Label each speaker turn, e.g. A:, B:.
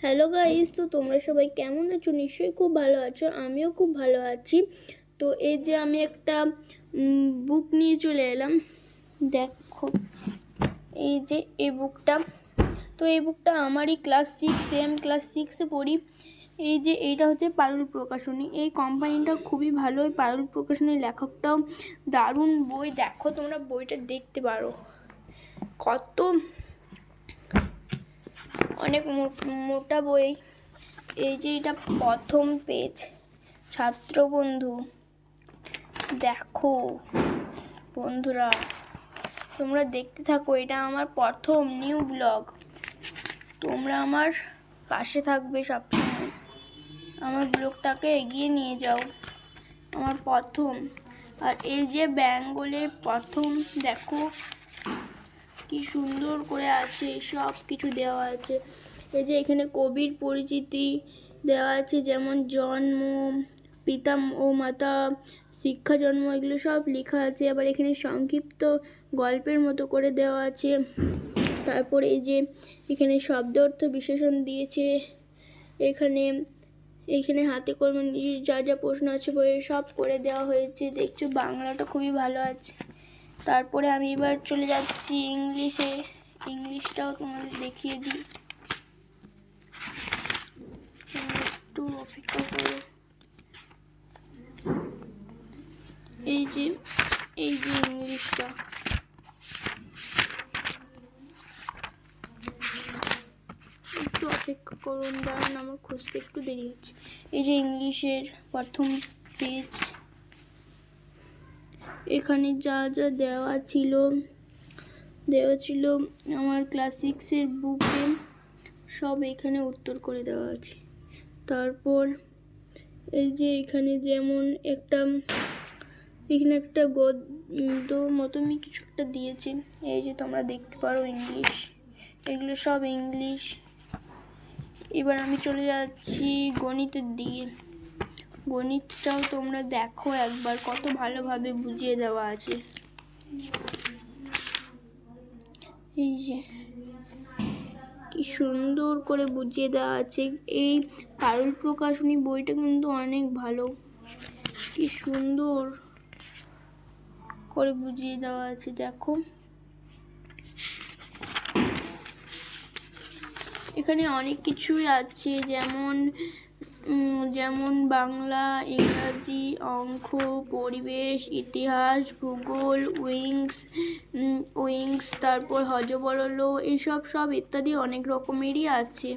A: Hello guys, তো তোমরা সবাই কেমন আছো? নিশ্চয়ই খুব ভালো আছো। আমিও খুব ভালো আছি। তো এই যে আমি একটা বুক নিয়ে চলে এলাম। দেখো, এই যে এই বুকটা, তো এই বুকটা আমারই ক্লাস 6, ক্লাস 6-এ পড়ি। এই যে এইটা হচ্ছে পারুল প্রকাশনী। এই কোম্পানিটা খুবই ভালো। এই পারুল প্রকাশনীর লেখকটাও দারুণ বই। দেখো, তোমরা বইটা দেখতে পারো, কত অনেক মোটা বই। এই যে এটা প্রথম পেজ, ছাত্র বন্ধু। দেখো বন্ধুরা, তোমরা দেখতে থাকো। এটা আমার প্রথম নিউ ব্লগ। তোমরা আমার পাশে থাকবে সবসময়, আমার ব্লগটাকে এগিয়ে নিয়ে যাও। আমার প্রথম, আর এই যে বেঙ্গলের প্রথম, দেখো কি সুন্দর করে আছে, সব কিছু দেওয়া আছে। এই যে এখানে কবির পরিচিতি দেওয়া আছে, যেমন জন্ম, পিতা ও মাতা, শিক্ষা, জন্ম, এগুলো সব লেখা আছে। আবার এখানে সংক্ষিপ্ত গল্পের মতো করে দেওয়া আছে। তারপরে এই যে এখানে শব্দ অর্থ বিশেষণ দিয়েছে। এখানে হাতে কলমে যা যা প্রশ্ন আছে বইয়ে সব করে দেওয়া হয়েছে। দেখছো, বাংলাটা খুবই ভালো আছে। তারপরে আমি এবার চলে যাচ্ছি ইংলিশে। ইংলিশটাও তোমাদের দেখিয়ে দিই, একটু অপেক্ষা করো। এই যে ইংলিশটা, একটু অপেক্ষা করুন, দাঁড়ান, আমার খুঁজতে একটু দেরি হচ্ছে। এই যে ইংলিশের প্রথম পেজ, এখানে যা যা দেওয়া ছিল আমার ক্লাস 6-এর বুকে, সব এখানে উত্তর করে দেওয়া আছে। তারপর এই যে এখানে যেমন এখানে একটা গদ্য মতনই কিছু একটা দিয়েছে। এই যে তোমরা দেখতে পারো ইংলিশ, এগুলো সব ইংলিশ। এবার আমি চলে যাচ্ছি গণিতের দিকে। গণিতটাও তোমরা দেখো একবার, কত ভালোভাবে বুঝিয়ে দেওয়া আছে। এই যে কি সুন্দর করে বুঝিয়ে দেওয়া আছে। এই পারুল প্রকাশনী বইটা কিন্তু অনেক ভালো, কি সুন্দর করে বুঝিয়ে দেওয়া আছে। দেখো, এখানে অনেক কিছুই আছে, যেমন বাংলা, ইংরাজি, অঙ্ক, পরিবেশ, ইতিহাস, ভূগোল, উইংস, তারপর হযবরল, এইসব সব ইত্যাদি অনেক রকমেরই আছে।